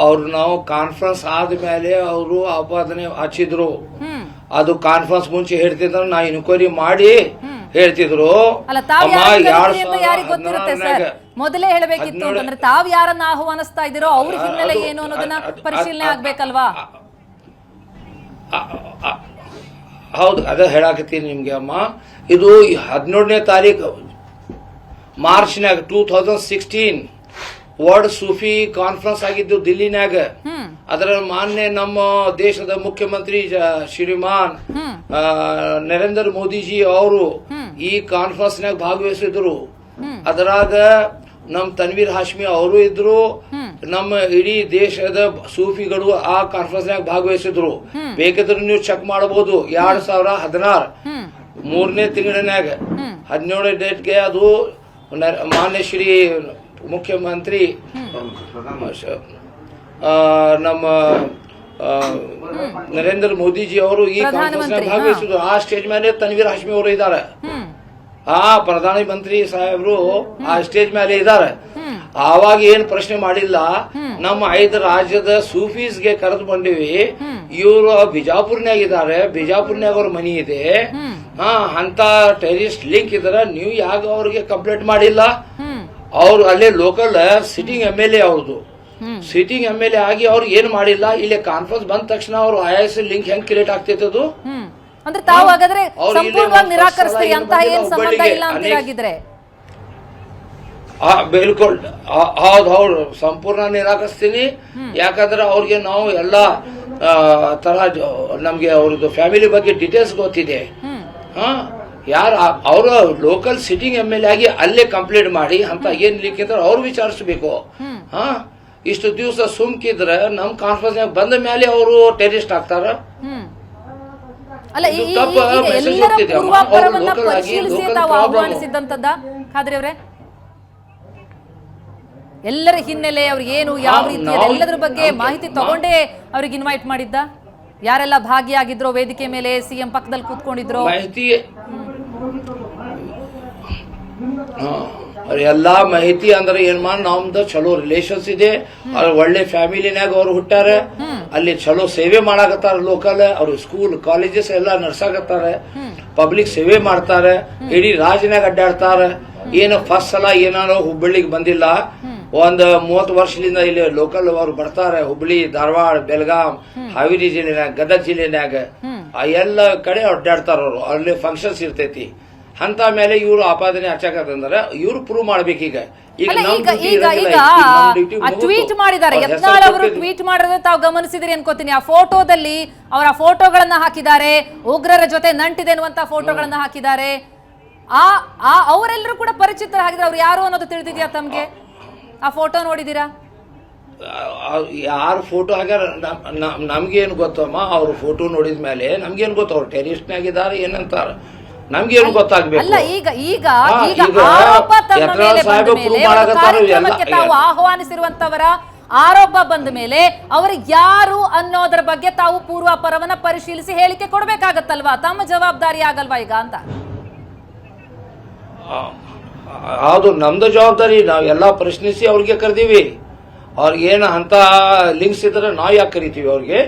F: ಅವ್ರು ನಾವು ಕಾನ್ಫರೆನ್ಸ್ ಆದ್ಮೇಲೆ ಅವರು ಆಪಾದನೆ ಹಚ್ಚಿದ್ರು. ಅದು ಕಾನ್ಫರೆನ್ಸ್ ಮುಂಚೆ ಹೇಳ್ತಿದ್ರು, ನಾ ಇನ್ಕ್ವೈರಿ ಮಾಡಿ ಹೇಳ್ತಿದ್ರು.
A: ಮೊದಲೇ ಹೇಳಬೇಕಿತ್ತು ಅಂತಂದ್ರೆ ತಾವ್ ಯಾರನ್ನ ಆಹ್ವಾನಿಸ್ತಾ ಇದ್ದೀರೋ ಅವ್ರ ಹಿನ್ನೆಲೆ ಏನು ಅನ್ನೋದನ್ನ ಪರಿಶೀಲನೆ ಆಗ್ಬೇಕಲ್ವಾ?
F: ಹೌದು, ಅದೇ ಹೇಳಾಕತ್ತೀನಿ ನಿಮ್ಗೆ ಅಮ್ಮ. ಇದು 17ನೇ ತಾರೀಕು ಮಾರ್ಚ್ನಾಗ 2016 ವರ್ಲ್ಡ್ ಸೂಫಿ ಕಾನ್ಫರೆನ್ಸ್ ಆಗಿದ್ದು ದಿಲ್ಲಿನಾಗ. ಅದರ ಮಾನ್ಯ ನಮ್ಮ ದೇಶದ ಮುಖ್ಯಮಂತ್ರಿ ಶ್ರೀಮಾನ್ ನರೇಂದ್ರ ಮೋದಿಜಿ ಅವರು ಈ ಕಾನ್ಫರೆನ್ಸ್ ನಾಗ ಭಾಗವಹಿಸಿದ್ರು. ಅದರಾಗ ನಮ್ ತನ್ವೀರ್ ಹಾಶ್ಮಿ ಅವರು ಇದ್ರು. ನಮ್ಮ ಇಡೀ ದೇಶದ ಸೂಫಿಗಳು ಆ ಕಾನ್ಫರೆನ್ಸ್ ನಾಗ ಭಾಗವಹಿಸಿದ್ರು. ಬೇಕಿದ್ರೆ ನೀವು ಚೆಕ್ ಮಾಡಬಹುದು. 2016 3ನೇ ತಿಂಗಳಿನಾಗ 17ನೇ ಡೇಟ್ಗೆ ಅದು ಮಾನ್ಯ ಶ್ರೀ ಮುಖ್ಯಮಂತ್ರಿ ನಮ್ಮ ನರೇಂದ್ರ ಮೋದಿಜಿ ಅವರು ಈ ಕಾನ್ಫರೆನ್ಸ್ ಭಾಗವಹಿಸಿದ್ರು. ಆ ಸ್ಟೇಜ್ ಮೇಲೆ ತನ್ವೀರ್ ಹಾಶ್ಮಿ ಅವರು ಇದ್ದಾರೆ. ಪ್ರಧಾನ ಮಂತ್ರಿ ಸಾಹೇಬ್ರು ಆ ಸ್ಟೇಜ್ ಮೇಲೆ ಇದ್ದಾರೆ. ಆವಾಗ ಏನ್ ಪ್ರಶ್ನೆ ಮಾಡಿಲ್ಲ. ನಮ್ಮ 5 ರಾಜ್ಯದ ಸೂಫೀಸ್ಗೆ ಕರೆದು ಬಂದಿವಿ. ಇವರು ಬಿಜಾಪುರ್ನಾಗ ಇದ್ದಾರೆ, ಬಿಜಾಪುರ್ನಾಗ ಅವ್ರ ಮನಿ ಇದೆ. ಅಂತ ಟೆರರಿಸ್ಟ್ ಲಿಂಕ್ ಇದಾರೆ, ನೀವು ಯಾಕ ಅವ್ರಿಗೆ ಕಂಪ್ಲೇಂಟ್ ಮಾಡಿಲ್ಲ? ಅವ್ರು ಅಲ್ಲೇ ಲೋಕಲ್ ಸಿಟಿಂಗ್ MLA ಅವ್ರದ್ದು. ಸಿಟಿಂಗ್ MLA ಆಗಿ ಅವ್ರು ಏನ್ ಮಾಡಿಲ್ಲ. ಇಲ್ಲಿ ಕಾನ್ಫರೆನ್ಸ್ ಬಂದ ತಕ್ಷಣ ಅವ್ರು IS ಲಿಂಕ್ ಹೆಂಗ್ ಕ್ರಿಯೇಟ್ ಆಗ್ತೈತದು?
A: ಅಂದ್ರೆ ತಾವು ಹಾಗಾದ್ರೆ ಸಂಪೂರ್ಣವಾಗಿ ನಿರಾಕರಿಸ್ತೀರಿ ಅಂತ ಏನ್ ಸಂಬಂಧ ಇಲ್ಲ ಅಂತಿರಾಗಿದ್ರೆ?
F: ಬಿಲ್ಕುಲ್ ಹೌದು, ಸಂಪೂರ್ಣ ನಿರಾಕರಿಸ್ತೀನಿ. ಯಾಕಂದ್ರೆ ಅವ್ರಿಗೆ ನಾವು ಎಲ್ಲಾ ತರ ನಮ್ಗೆ ಅವ್ರದ್ದು ಫ್ಯಾಮಿಲಿ ಬಗ್ಗೆ ಡೀಟೇಲ್ಸ್ ಗೊತ್ತಿದೆ. ಯಾರು ಅವರು ಲೋಕಲ್ ಸಿಟಿಂಗ್ MLA ಆಗಿ ಅಲ್ಲೇ ಕಂಪ್ಲೇಂಟ್ ಮಾಡಿ ಅಂತ ಏನ್ ಲಿಂಕ್ ಇದ್ರೆ ಅವ್ರು ವಿಚಾರಿಸಬೇಕು. ಇಷ್ಟು ದಿವಸ ಸುಮ್ಕಿದ್ರೆ ನಮ್ ಕಾನ್ಫರೆನ್ಸ್ ಬಂದ ಮೇಲೆ ಅವರು ಟೆರರಿಸ್ಟ್ ಆಗ್ತಾರ.
A: ಎಲ್ಲರ ಹಿನ್ನೆಲೆ ಅವ್ರಿಗೆ ಏನು ಯಾವ ರೀತಿ ಎಲ್ಲದರ ಬಗ್ಗೆ ಮಾಹಿತಿ ತಗೊಂಡೇ ಅವ್ರಿಗೆ ಇನ್ವೈಟ್ ಮಾಡಿದ್ದ? ಯಾರೆಲ್ಲ ಭಾಗಿಯಾಗಿದ್ರೋ ವೇದಿಕೆ ಮೇಲೆ, CM ಪಕ್ಕದಲ್ಲಿ ಕೂತ್ಕೊಂಡಿದ್ರು,
F: ಮಾಹಿತಿ ಎಲ್ಲಾ ಮಾಹಿತಿ ಅಂದ್ರೆ ಏನ್ ಮಾಡಿ ನಮ್ದು ಚಲೋ ರಿಲೇಷನ್ಸ್ ಇದೆ. ಒಳ್ಳೆ ಫ್ಯಾಮಿಲಿನಾಗ ಅವ್ರು ಹುಟ್ಟಾರ, ಅಲ್ಲಿ ಚಲೋ ಸೇವೆ ಮಾಡಾಕತ್ತಾರ. ಲೋಕಲ್ ಅವ್ರು ಸ್ಕೂಲ್ ಕಾಲೇಜಸ್ ಎಲ್ಲ ನಡ್ಸಾಕತ್ತಾರ, ಪಬ್ಲಿಕ್ ಸೇವೆ ಮಾಡ್ತಾರೆ, ಇಡೀ ರಾಜ್ಯನಾಗ ಅಡ್ಡಾಡ್ತಾರ. ಏನು ಫಸ್ಟ್ ಸಲ ಏನಾರು ಹುಬ್ಬಳ್ಳಿಗೆ ಬಂದಿಲ್ಲ, ಒಂದ್ 30 ವರ್ಷದಿಂದ ಇಲ್ಲಿ ಲೋಕಲ್ ಅವ್ರು ಬರ್ತಾರೆ. ಹುಬ್ಬಳ್ಳಿ, ಧಾರವಾಡ, ಬೆಳಗಾಂ, ಹಾವೇರಿ ಜಿಲ್ಲೆನಾಗ, ಗದಗ ಜಿಲ್ಲೆನಾಗ ಎಲ್ಲ ಕಡೆ ಅಡ್ಡಾಡ್ತಾರ ಅವ್ರು. ಅಲ್ಲಿ ಫಂಕ್ಷನ್ಸ್ ಇರ್ತೈತಿ. ಅಂತ ಮೇಲೆ ಇವರು ಆಪಾದನೆ ಹಚ್ಚಾಕಂದ್ರೆ ಇವ್ರು ಪ್ರೂವ್ ಮಾಡ್ಬೇಕೀಗ.
A: ಅಲ್ಲ, ಈಗ ಟ್ವೀಟ್ ಮಾಡಿದ್ದಾರೆ ಯತ್ನಾಳ್ ಅವರು. ಟ್ವೀಟ್ ಮಾಡಿರೋದು ತಾವು ಗಮನಿಸಿದ್ರಿ ಅನ್ಕೋತೀನಿ. ಆ ಫೋಟೋದಲ್ಲಿ ಅವರ ಫೋಟೋಗಳನ್ನ ಹಾಕಿದ್ದಾರೆ, ಉಗ್ರರ ಜೊತೆ ನಂಟಿದೆ ಅನ್ನುವಂತ ಫೋಟೋಗಳನ್ನ ಹಾಕಿದ್ದಾರೆ. ಅವರೆಲ್ಲರೂ ಕೂಡ ಪರಿಚಿತರ ಹಾಗಿದ್ರೆ ಅವ್ರು ಯಾರು ಅನ್ನೋದು ತಿಳಿದಿದ್ಯಾ ತಮ್ಗೆ? ಆ ಫೋಟೋ ನೋಡಿದೀರಾ?
F: ಯಾರು ಫೋಟೋ ಹಾಕ್ಯಾರ ನಮ್ಗೇನು ಗೊತ್ತಮ್ಮ. ಅವ್ರ ಫೋಟೋ ನೋಡಿದ ಮೇಲೆ ನಮ್ಗೇನು ಗೊತ್ತ ಅವ್ರು ಟೆರರಿಸ್ಟ್ ಆಗಿದ್ದಾರೆ ಏನಂತಾರ, ನಮ್ಗೇನು ಗೊತ್ತಾಗ್ಬೇಕು.
A: ಅಲ್ಲ, ಈಗ ಆರೋಪ ತಮ್ಮ ಮೇಲೆ ಬಂದ ಮೇಲೆ, ಕಾರ್ಯಕ್ರಮಕ್ಕೆ ತಾವು ಆಹ್ವಾನಿಸಿರುವಂತವರ ಆರೋಪ ಬಂದ ಮೇಲೆ ಅವರು ಯಾರು ಅನ್ನೋದ್ರ ಬಗ್ಗೆ ತಾವು ಪೂರ್ವಾಪರವನ್ನ ಪರಿಶೀಲಿಸಿ ಹೇಳಿಕೆ ಕೊಡ್ಬೇಕಾಗತ್ತಲ್ವಾ? ತಮ್ಮ ಜವಾಬ್ದಾರಿ ಆಗಲ್ವಾ ಈಗ ಅಂತ?
F: ಅದು ನಮ್ದು ಜವಾಬ್ದಾರಿ. ನಾವೆಲ್ಲ ಪ್ರಶ್ನಿಸಿ ಅವ್ರಿಗೆ ಕರೆದೀವಿ. ಅವ್ರಿಗೇನು ಅಂತ ಲಿಂಕ್ಸ್ ಇದ್ರೆ ನಾವು ಯಾಕೆ ಕರಿತೀವಿ ಅವ್ರಿಗೆ?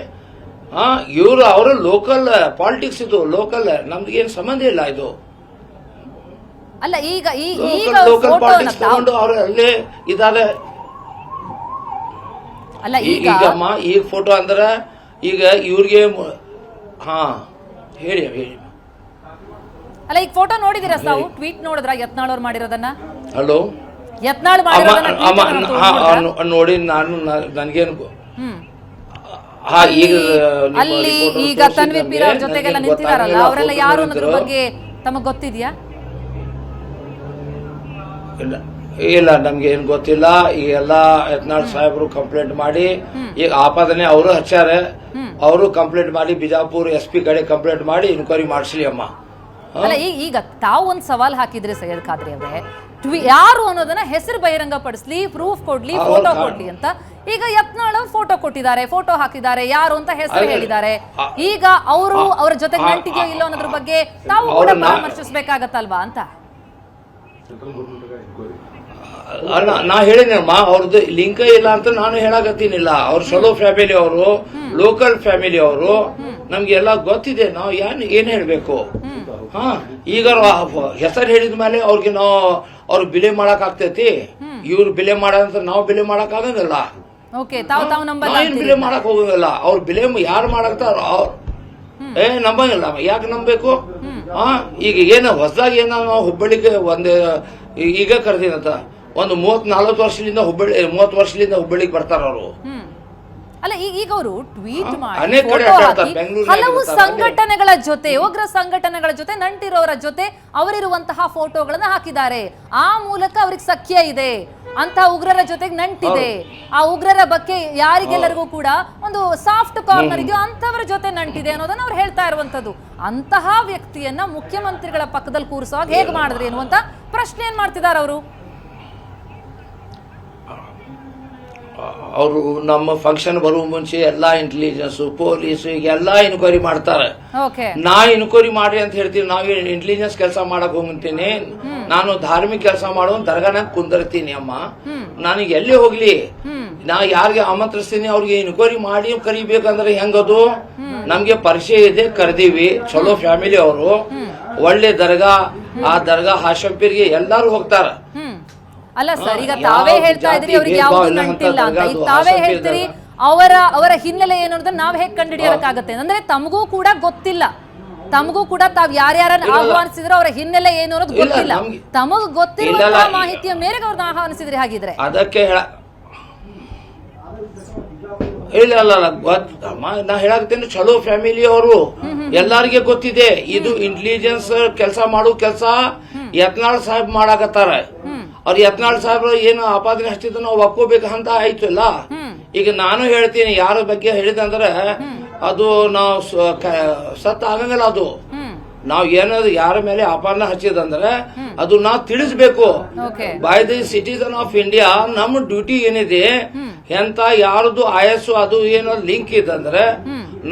F: ಇವರು ಅವರ ಲೋಕಲ್ ಪಾಲಿಟಿಕ್ಸ್, ಇದು ಲೋಕಲ್, ನಮ್ಗೇನು ಸಂಬಂಧ ಇಲ್ಲ ಇದು.
A: ಅಲ್ಲ, ಈಗ
F: ಲೋಕಲ್ ಪಾಲಿಟಿಕ್ಸ್ ತಗೊಂಡು ಅವ್ರು ಅಲ್ಲೇ ಇದಾರೆ.
A: ಅಲ್ಲ,
F: ಈಗಮ್ಮ ಈಗ ಫೋಟೋ ಅಂದ್ರೆ ಈಗ ಇವ್ರಿಗೆ ಹೇಳಿ.
A: ಅಲ್ಲ, ಈಗ ಫೋಟೋ ನೋಡಿದಿರಾ ತಾವು? ಟ್ವೀಟ್ ನೋಡಿದ್ರ ಯತ್ನಾಳ್ ಅವ್ರು ಮಾಡಿರೋದನ್ನ?
F: ಹಲೋ,
A: ಯತ್ನಾಳ್
F: ನೋಡಿ ನಾನು ನನ್ಗೇನು
A: ಅಲ್ಲಿ ಈಗ ತನ್ವೀರ್ ಪೀರ್ ಅವ್ರ ಜೊತೆಗೆಲ್ಲ ನಿಂತಿದಾರಲ್ಲ, ಅವರೆಲ್ಲ ಯಾರು ಅನ್ನೋದ್ರ ಬಗ್ಗೆ ತಮಗ್ ಗೊತ್ತಿದ್ಯಾ?
F: ಇಲ್ಲ, ನಮ್ಗೆ ಏನ್ ಗೊತ್ತಿಲ್ಲ. ಈಗ ಎಲ್ಲಾ ಯತ್ನಾಳ್ ಸಾಹೇಬ್ರು ಕಂಪ್ಲೇಂಟ್ ಮಾಡಿ ಈಗ ಆಪಾದನೆ ಅವರು ಹಚ್ಚಾರೆ. ಅವರು ಕಂಪ್ಲೇಂಟ್ ಮಾಡಿ ಬಿಜಾಪುರ್ SP ಕಡೆ ಕಂಪ್ಲೇಂಟ್ ಮಾಡಿ ಇನ್ಕ್ವೈರಿ ಮಾಡಿಸ್ಲಿ ಅಮ್ಮ.
A: ಅಲ್ಲ, ಈಗ ತಾವು ಒಂದ್ ಸವಾಲ್ ಹಾಕಿದ್ರಿ ಸೈಯದ್ ಖಾದ್ರಿ ಅವರೇ, ಯಾರು ಅನ್ನೋದನ್ನ ಹೆಸರು ಬಹಿರಂಗ ಪಡಿಸ್ಲಿ, ಪ್ರೂಫ್ ಕೊಡ್ಲಿ, ಫೋಟೋ ಕೊಡ್ಲಿ ಅಂತ. ಈಗ ಯತ್ನಾಳ್ ಅವ್ರು ಫೋಟೋ ಕೊಟ್ಟಿದ್ದಾರೆ, ಫೋಟೋ ಹಾಕಿದ್ದಾರೆ, ಯಾರು ಅಂತ ಹೆಸರು ಹೇಳಿದ್ದಾರೆ. ಈಗ ಅವರು ಅವರ ಜೊತೆ ನಂಟಿದೆಯೋ ಇಲ್ಲೋ ಅನ್ನೋದ್ರ ಬಗ್ಗೆ ತಾವು ಕೂಡ ಪರಾಮರ್ಶಿಸಬೇಕಾಗತ್ತಲ್ವಾ ಅಂತ?
F: ನಾ ಹೇಳಿನಮ್ಮ, ಅವ್ರದ್ದು ಲಿಂಕ್ ಇಲ್ಲ ಅಂತ ನಾನು ಹೇಳಕತ್ತೀನಿಲ್ಲ. ಅವ್ರ ಚಲೋ ಫ್ಯಾಮಿಲಿ ಅವರು, ಲೋಕಲ್ ಫ್ಯಾಮಿಲಿ ಅವರು, ನಮ್ಗೆಲ್ಲ ಗೊತ್ತಿದೆ. ನಾವು ಏನ್ ಹೇಳ್ಬೇಕು? ಈಗ ಹೆಸರು ಹೇಳಿದ ಮೇಲೆ ಅವ್ರಿಗೆ ನಾವು ಅವ್ರು ಬಿಲೆ ಮಾಡಕ್ ಆಗ್ತೈತಿ? ಇವ್ರು ಬಿಲೆ ಮಾಡಂತ ನಾವು ಬಿಲೆ ಮಾಡಕ್ ಆಗಂಗಿಲ್ಲ. ಏನ್ ಬಿಲೆ ಮಾಡಕ್ ಹೋಗಂಗಿಲ್ಲ. ಅವ್ರ ಬಿಲೆ ಯಾರು ಮಾಡಕ್ತಾರ ನಂಬಂಗಿಲ್ಲ. ಯಾಕೆ ನಂಬಬೇಕು? ಈಗ ಏನು ಹೊಸದಾಗಿ ಏನೋ ನಾವು ಹುಬ್ಬಳ್ಳಿಗೆ ಈಗ ಕರೆದಿನಂತ ಒಂದು 30-40 ವರ್ಷದಿಂದ 30 ವರ್ಷದಿಂದ ಹುಬ್ಬಳ್ಳಿಗೆ ಬರ್ತಾರ ಅವರು.
A: ಅಲ್ಲ, ಈಗ ಅವರು ಟ್ವೀಟ್ ಮಾಡಿ ಹಲವು ಸಂಘಟನೆಗಳ ಜೊತೆ, ಉಗ್ರ ಸಂಘಟನೆಗಳ ಜೊತೆ ನಂಟಿರೋರ ಜೊತೆ ಅವರಿರುವಂತಹ ಫೋಟೋಗಳನ್ನ ಹಾಕಿದ್ದಾರೆ. ಆ ಮೂಲಕ ಅವ್ರಿಗೆ ಸಖ್ಯ ಇದೆ, ಅಂತ ಉಗ್ರರ ಜೊತೆಗೆ ನಂಟಿದೆ. ಆ ಉಗ್ರರ ಬಗ್ಗೆ ಯಾರಿಗೆಲ್ಲರಿಗೂ ಕೂಡ ಒಂದು ಸಾಫ್ಟ್ ಕಾರ್ನರ್ ಇದೆಯೋ ಅಂತವರ ಜೊತೆ ನಂಟಿದೆ ಅನ್ನೋದನ್ನ ಅವ್ರು ಹೇಳ್ತಾ ಇರುವಂತದ್ದು. ಅಂತಹ ವ್ಯಕ್ತಿಯನ್ನ ಮುಖ್ಯಮಂತ್ರಿಗಳ ಪಕ್ಕದಲ್ಲಿ ಕೂರಿಸುವಾಗ ಹೇಗೆ ಮಾಡಿದ್ರಿ ಅನ್ನುವಂತ ಪ್ರಶ್ನೆ ಏನ್ ಮಾಡ್ತಿದ್ದಾರೆ ಅವರು?
F: ಅವರು ನಮ್ಮ ಫಂಕ್ಷನ್ ಬರುವ ಮುಂಚೆ ಎಲ್ಲಾ ಇಂಟೆಲಿಜೆನ್ಸ್, ಪೊಲೀಸ್ ಎಲ್ಲಾ ಇನ್ಕ್ವೈರಿ ಮಾಡ್ತಾರೆ. ನಾ ಇನ್ಕ್ವೈರಿ ಮಾಡ್ರಿ ಅಂತ ಹೇಳ್ತೀನಿ. ನಾವು ಇಂಟೆಲಿಜೆನ್ಸ್ ಕೆಲಸ ಮಾಡಕ್ ಹೋಗ್ತೀನಿ. ನಾನು ಧಾರ್ಮಿಕ ಕೆಲಸ ಮಾಡೋ ದರ್ಗಾನಾಗ ಕುಂದಿರ್ತೀನಿ ಅಮ್ಮ. ನನಗೆ ಎಲ್ಲಿ ಹೋಗ್ಲಿ, ನಾ ಯಾರಿಗೆ ಆಮಂತ್ರಿಸ್ತೀನಿ ಅವ್ರಿಗೆ ಇನ್ಕ್ವೈರಿ ಮಾಡಿ ಕರಿಬೇಕಂದ್ರೆ ಹೆಂಗದು? ನಮ್ಗೆ ಪರಿಚಯ ಇದೆ, ಕರೆದೀವಿ. ಚಲೋ ಫ್ಯಾಮಿಲಿ ಅವರು, ಒಳ್ಳೆ ದರ್ಗಾ. ಆ ದರ್ಗಾ ಹಾಶಂಪೀರ್ಗೆ ಎಲ್ಲಾರು ಹೋಗ್ತಾರ.
A: ಅಲ್ಲ ಸರ್, ಈಗ ತಾವೇ ಹೇಳ್ತಾ ಇದ್ರಿ ಅವ್ರಿಗೆ ಯಾವ್ದು ನಂಟಿಲ್ಲ ಅಂತ. ಈಗ ತಾವೇ ಹೇಳ್ತೀರಿ ಅವರ ಹಿನ್ನೆಲೆ ಏನು ಅನ್ನೋದನ್ನ ನಾವ್ ಹೇಗೆ ಕಂಡುಹಿಡಿಯೋಕ್ಕಾಗತ್ತೆ? ಅಂದ್ರೆ ತಮಗೂ ಕೂಡ ಗೊತ್ತಿಲ್ಲ, ತಮಗೂ ಕೂಡ ತಾವ್ ಯಾರ್ಯಾರನ್ನ ಆಹ್ವಾನಿಸಿದ್ರು ಅವರ ಹಿನ್ನೆಲೆ ಏನು ಅನ್ನೋದು ಗೊತ್ತಿಲ್ಲ. ತಮಗ್ ಗೊತ್ತಿರುವಂತಹ ಮಾಹಿತಿಯ ಮೇರೆಗೆ ಅವ್ರನ್ನ ಆಹ್ವಾನಿಸಿದ್ರಿ ಹಾಗಿದ್ರೆ?
F: ಅದಕ್ಕೆ ಇಲ್ಲ ನಾ ಹೇಳಾಕತ್ತೇನೆ, ಚಲೋ ಫ್ಯಾಮಿಲಿ ಅವರು, ಎಲ್ಲಾರಿಗೆ ಗೊತ್ತಿದೆ. ಇದು ಇಂಟೆಲಿಜೆನ್ಸ್ ಕೆಲಸ ಮಾಡೋ ಕೆಲಸ ಯತ್ನಾಳ್ ಸಾಹೇಬ್ ಮಾಡಾಕತ್ತಾರ. ಅವ್ರ ಯತ್ನಾಳ್ ಸಾಹೇಬ್ರು ಏನು ಆಪಾದನೆ ಹಚ್ಚಿದ್ರು ನಾವು ಒಪ್ಕೋಬೇಕಂತ ಆಯ್ತು ಇಲ್ಲ. ಈಗ ನಾನು ಹೇಳ್ತೀನಿ, ಯಾರ ಬಗ್ಗೆ ಹೇಳಿದಂದ್ರೆ ಅದು ನಾವು ಸತ್ ಆಗಂಗಿಲ್ಲ. ಅದು ನಾವ್ ಏನಾದ್ರು ಯಾರ ಮೇಲೆ ಆಪಾದನೆ ಹಚ್ಚಿದಂದ್ರೆ ಅದು ನಾವು ತಿಳಿಸ್ಬೇಕು. By the citizen of India ನಮ್ಮ ಡ್ಯೂಟಿ ಏನಿದೆ, ಎಂತ ಯಾರದು IS ಅದು ಏನೋ ಲಿಂಕ್ ಇದಂದ್ರೆ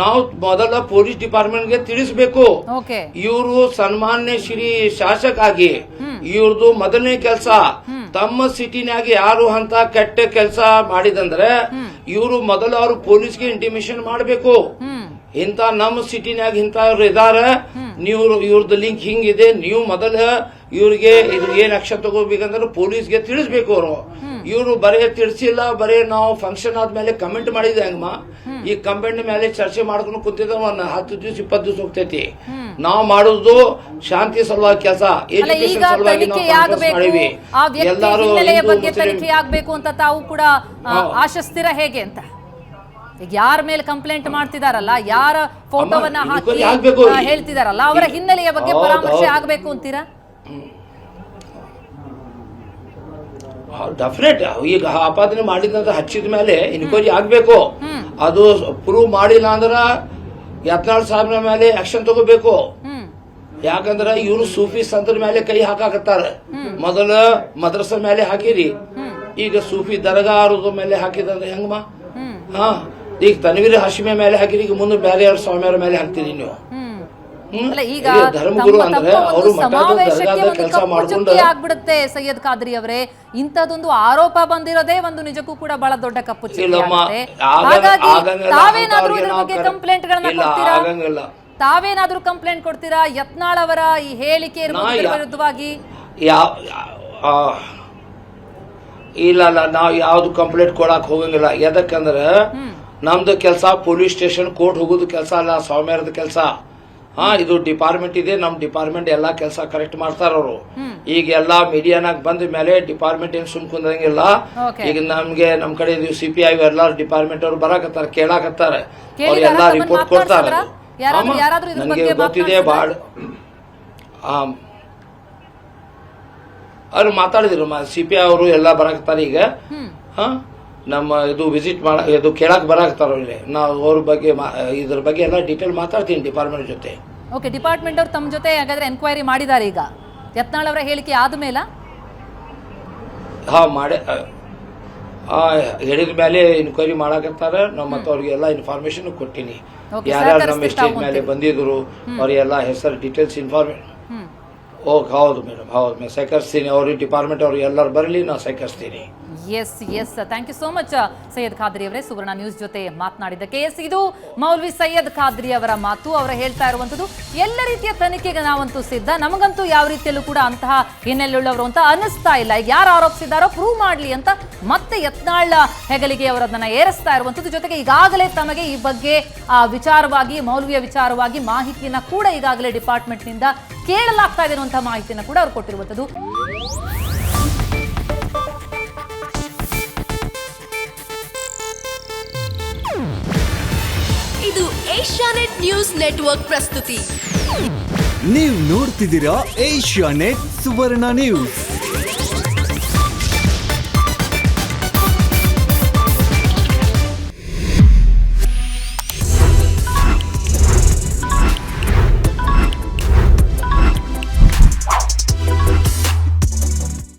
F: ನಾವು ಮೊದಲ ಪೊಲೀಸ್ ಡಿಪಾರ್ಟ್ಮೆಂಟ್ಗೆ ತಿಳಿಸ್ಬೇಕು. ಇವರು ಸನ್ಮಾನ್ಯ ಶ್ರೀ ಶಾಸಕ ಆಗಿ ಇವ್ರದ್ದು ಮೊದಲನೇ ಕೆಲಸ ತಮ್ಮ ಸಿಟಿನಾಗ ಯಾರು ಅಂತ ಕೆಟ್ಟ ಕೆಲಸ ಮಾಡಿದಂದ್ರೆ ಇವರು ಮೊದಲು ಅವ್ರು ಪೊಲೀಸ್ಗೆ ಇಂಟಿಮೇಷನ್ ಮಾಡಬೇಕು. ಇಂತ ನಮ್ಮ ಸಿಟಿನಾಗ ಇಂಥವ್ರು ಇದಾರೆ, ನೀವು ಇವ್ರದ್ದು ಲಿಂಕ್ ಹಿಂಗಿದೆ, ನೀವು ಮೊದಲ ಇವ್ರಿಗೆ ಇದು ಏನ್ ಆಕ್ಷನ್ ತಗೋಬೇಕಂದ್ರೆ ಪೊಲೀಸ್ಗೆ ತಿಳಿಸ್ಬೇಕು. ಅವರು ಇವರು ಬರೇ ತಿಳಿಸಿಲ್ಲ, ಬರೇ ನಾವು ಫಂಕ್ಷನ್ ಆದ್ಮೇಲೆ ಕಮೆಂಟ್ ಮಾಡಿದ್ದೆ ಹೆಂಗಮ್ಮ, ಈ ಕಮೆಂಟ್ ಮೇಲೆ ಚರ್ಚೆ ಮಾಡ್ಕೊಂಡು ಕುಂತಿದ್ದ ಒಂದು 10 ದಿವಸ 20 ದಿವಸ ಹೋಗ್ತೈತಿ. ನಾವು ಮಾಡುದು ಶಾಂತಿ ಸಲುವಾಗಿ ಕೆಲಸ, ಎಜುಕೇಶನ್ ಸಲುವಾಗಿ ನಾವು ಕಾಂಗ್ರೆಸ್ ಮಾಡೀವಿ. ಎಲ್ಲರೂ
A: ಬಗ್ಗೆ ತನಿಖೆ ಆಗ್ಬೇಕು ಅಂತ ತಾವು ಕೂಡ ಆಶಿಸ್ತೀರಾ ಹೇಗೆ ಅಂತ? ಈಗ ಯಾರ ಮೇಲೆ ಕಂಪ್ಲೇಂಟ್ ಮಾಡ್ತಿದಾರಲ್ಲ, ಯಾರ ಫೋಟೋವನ್ನ ಹಾಕಿ ಹೇಳ್ತಿದಾರಲ್ಲ, ಅವರ ಹಿನ್ನೆಲೆಯ ಬಗ್ಗೆ ಪರಾಮರ್ಶೆ ಆಗ್ಬೇಕು ಅಂತೀರಾ?
F: ಡೆಫಿನೆಟ್. ಈಗ ಆಪಾದನೆ ಮಾಡಿದಂತ ಹಚ್ಚಿದ ಮೇಲೆ ಇನ್ಕ್ವೈರಿ ಆಗ್ಬೇಕು. ಅದು ಪ್ರೂವ್ ಮಾಡಿಲ್ಲ ಅಂದ್ರ ಯತ್ನಾಳ್ ಸಾಹೇಬ್ರ ಮೇಲೆ ಆಕ್ಷನ್ ತಗೋಬೇಕು. ಯಾಕಂದ್ರ ಇವ್ರು ಸೂಫಿ ಸಂತರ ಮೇಲೆ ಕೈ ಹಾಕಾಕತ್ತಾರ. ಮೊದಲ ಮದ್ರಸ ಮೇಲೆ ಹಾಕಿರಿ, ಈಗ ಸೂಫಿ ದರ್ಗಾರದ ಮೇಲೆ ಹಾಕಿದಂದ್ರೆ ಹೆಂಗಮ್ಮ? ಹಾ, ಈಗ ತನ್ವೀರ್ ಹಾಶಿಮೆ ಮೇಲೆ ಹಾಕಿರಿ, ಈಗ ಮುಂದೆ ಬೇರೆ ಅವ್ರ ಸ್ವಾಮಿಯವ್ರ ಮೇಲೆ ಹಾಕ್ತೀರಿ ನೀವು.
A: ಈಗ
F: ಧರ್ಮಗುರು ಅಂದ್ರೆ ಅವರು ಕೆಲಸ ಮಾಡ್ಕೊಂಡು
A: ಆಗ್ಬಿಡುತ್ತೆ. ಸೈಯದ್ ಖಾದ್ರಿ ಅವರೇ, ಇಂಥದೊಂದು ಆರೋಪ ಬಂದಿರೋದೇ ಒಂದು ನಿಜಕ್ಕೂ ಕೂಡ ಬಹಳ ದೊಡ್ಡ ಕಪ್ಪು ಚುಕ್ಕೆ. ತಾವೇನಾದ್ರೂ ಇದ್ರ ಬಗ್ಗೆ ಕಂಪ್ಲೇಂಟ್ ಗಳನ್ನ ಕೊಡ್ತೀರಾ? ತಾವೇನಾದ್ರೂ ಕಂಪ್ಲೇಂಟ್ ಕೊಡ್ತೀರಾ ಯತ್ನಾಳ್ ಅವರ ಈ ಹೇಳಿಕೆ ವಿರುದ್ಧವಾಗಿ?
F: ಇಲ್ಲ, ನಾವು ಯಾವ್ದು ಕಂಪ್ಲೇಂಟ್ ಕೊಡಕ್ ಹೋಗಂಗಿಲ್ಲ. ಯಾಕಂದ್ರ ನಮ್ದು ಕೆಲಸ ಪೊಲೀಸ್ ಸ್ಟೇಷನ್ ಕೋರ್ಟ್ ಹೋಗೋದು ಕೆಲಸ ಅಲ್ಲ, ಸ್ವಾಮಿಯರದ ಕೆಲಸ. ಇದು ಡಿಪಾರ್ಟ್ಮೆಂಟ್ ಇದೆ, ನಮ್ ಡಿಪಾರ್ಟ್ಮೆಂಟ್ ಎಲ್ಲಾ ಕೆಲಸ ಕರೆಕ್ಟ್ ಮಾಡ್ತಾರ ಅವರು. ಈಗ ಎಲ್ಲಾ ಮೀಡಿಯಾನಾಗ ಬಂದ ಮೇಲೆ ಡಿಪಾರ್ಟ್ಮೆಂಟ್ ಏನ್ ಸುಮ್ಕೊಂಡಂಗಿಲ್ಲ. ಈಗ ನಮ್ಗೆ ನಮ್ ಕಡೆ CPI ಎಲ್ಲಾ ಡಿಪಾರ್ಟ್ಮೆಂಟ್ ಅವ್ರು ಬರಾಕತ್ತಾರ, ಕೇಳಾಕತ್ತಾರ, ಅವ್ರು ಎಲ್ಲಾ ರಿಪೋರ್ಟ್ ಕೊಡ್ತಾರ. ನನಗೆ ಗೊತ್ತಿದೆ ಬಾಳ ಅವ್ರು ಮಾತಾಡಿದ್ರು. CPI ಅವರು ಎಲ್ಲಾ ಬರಾಕತ್ತಾರ. ಈಗ ನಮ್ಮ ಇದು ವಿಸಿಟ್ ಇದು ಕೇಳಕ್ ಬರಾಕತ್ತಾರ. ನಾವು ಅವ್ರ ಬಗ್ಗೆ ಇದ್ರ ಬಗ್ಗೆ ಎಲ್ಲ ಡೀಟೇಲ್ ಮಾತಾಡ್ತೀನಿ ಡಿಪಾರ್ಟ್ಮೆಂಟ್ ಜೊತೆ.
A: ಓಕೆ, ಡಿಪಾರ್ಟ್ಮೆಂಟ್ ಅವ್ರು ತಮ್ಮ ಜೊತೆ ಹಾಗಾದ್ರೆ ಎನ್ಕ್ವೈರಿ ಮಾಡಿದ್ದಾರೆ ಈಗ ಯತ್ನಾಳ್ ಅವರ ಹೇಳಿಕೆ ಆದ್ಮೇಲೆ?
F: ಹೇಳಿದ ಮೇಲೆ ಇನ್ಕ್ವೈರಿ ಮಾಡಾಕತ್ತಾರ. ನಾವು ಮತ್ತೆ ಅವ್ರಿಗೆಲ್ಲ ಇನ್ಫಾರ್ಮೇಶನ್ ಕೊಟ್ಟಿನಿ. ಯಾರ್ಯಾರು ನಮ್ಮ ಸ್ಟೇಜ್ ಮೇಲೆ ಬಂದಿದ್ರು ಅವ್ರಿಗೆಲ್ಲ ಹೆಸರು ಡೀಟೇಲ್ಸ್ ಇನ್ಫಾರ್ಮೇಶನ್. ಹೌದು ಮೇಡಮ್, ಹೌದು, ಸಹಕರಿಸ್ತೀನಿ. ಅವ್ರಿಗೆ ಡಿಪಾರ್ಟ್ಮೆಂಟ್ ಅವ್ರು ಎಲ್ಲರೂ ಬರಲಿ, ನಾವು ಸಹಕರಿಸ್ತೀನಿ.
A: Yes, thank you so much Syed Khadri ಅವರೇ ಸುವರ್ಣ ನ್ಯೂಸ್ ಜೊತೆ ಮಾತನಾಡಿದ್ದಕ್ಕೆ. ಎಸ್, ಇದು ಮೌಲ್ವಿ ಸೈಯದ್ ಖಾದ್ರಿ ಅವರ ಮಾತು. ಅವರು ಹೇಳ್ತಾ ಇರುವಂತದ್ದು, ಎಲ್ಲ ರೀತಿಯ ತನಿಖೆಗೆ ನಾವಂತೂ ಸಿದ್ಧ, ನಮಗಂತೂ ಯಾವ ರೀತಿಯಲ್ಲೂ ಕೂಡ ಅಂತಹ ಹಿನ್ನೆಲೆಯುಳ್ಳವರು ಅಂತ ಅನಿಸ್ತಾ ಇಲ್ಲ. ಈಗ ಯಾರು ಆರೋಪಿಸಿದಾರೋ ಪ್ರೂವ್ ಮಾಡ್ಲಿ ಅಂತ ಮತ್ತೆ ಯತ್ನಾಳ್ ಹೆಗಲಿಗೆ ಅವರನ್ನ ಏರಿಸ್ತಾ ಇರುವಂತದ್ದು. ಜೊತೆಗೆ ಈಗಾಗಲೇ ತಮಗೆ ಈ ಬಗ್ಗೆ ವಿಚಾರವಾಗಿ, ಮೌಲ್ವಿಯ ವಿಚಾರವಾಗಿ ಮಾಹಿತಿಯನ್ನ ಕೂಡ ಈಗಾಗಲೇ ಡಿಪಾರ್ಟ್ಮೆಂಟ್ ನಿಂದ ಕೇಳಲಾಗ್ತಾ ಇದೆ ಅನ್ನುವಂತಹ ಮಾಹಿತಿಯನ್ನು ಕೂಡ ಅವ್ರು ಕೊಟ್ಟಿರುವಂತದ್ದು.
G: ಇದು ಏಷ್ಯಾನೆಟ್ ನ್ಯೂಸ್ ನೆಟ್ವರ್ಕ್ ಪ್ರಸ್ತುತಿ.
H: ನೀವು ನೋಡ್ತಿದ್ದೀರಾ ಏಷ್ಯಾನೆಟ್ ಸುವರ್ಣ ನ್ಯೂಸ್.